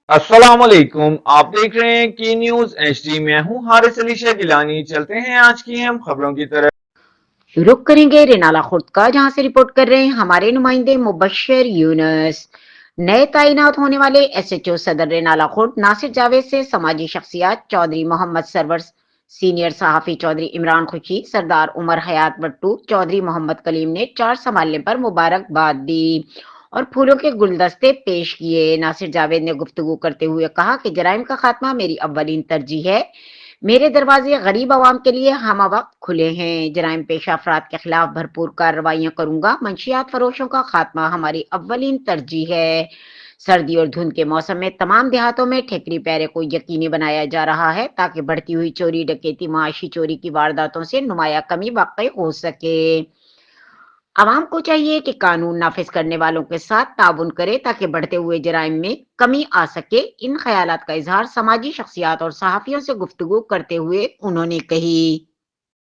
अस्सलाम वालेकुम। आप देख रहे हैं की न्यूज एचडी। मैं हूं हारिस अली शाह गिलानी। चलते हैं आज की हम खबरों की तरफ। रुक करेंगे रेनाला खुर्द का, जहां से रिपोर्ट कर रहे हैं हमारे नुमाइंदे मुबश्शिर यूनुस। नए तैनात होने वाले एसएचओ सदर रेनाला खुर्द नासिर जावेद से समाजी शख्सियात चौधरी मोहम्मद सरवर, सीनियर सहाफी चौधरी इमरान खुशी, सरदार उमर हयात बट्टू, चौधरी मोहम्मद कलीम ने चार्ज संभालने पर मुबारकबाद दी और फूलों के गुलदस्ते पेश किए। नासिर जावेद ने गुफ्तगू करते हुए कहा कि जराइम का खात्मा मेरी अव्वलीन तरजीह है। मेरे दरवाजे गरीब आवाम के लिए हम वक्त खुले हैं। जराइम पेशा अफराद के खिलाफ भरपूर कार्रवाइयां करूंगा। मंशियात फरोशों का खात्मा हमारी अव्वलीन तरजीह है। सर्दी और धुंध के मौसम में तमाम देहातों में ठेकरी पैरे को यकीनी बनाया जा रहा है ताकि बढ़ती हुई चोरी डकैती माशी चोरी की वारदातों से नुमाया कमी वाकई हो सके। आवाम को चाहिए कि कानून नाफिज करने वालों के साथ ताउन करे ताकि बढ़ते हुए जराइम में कमी आ सके। इन ख्यालात का इजहार समाजी शख्सियात और सहाफियों से गुफ्तगू करते हुए उन्होंने कही।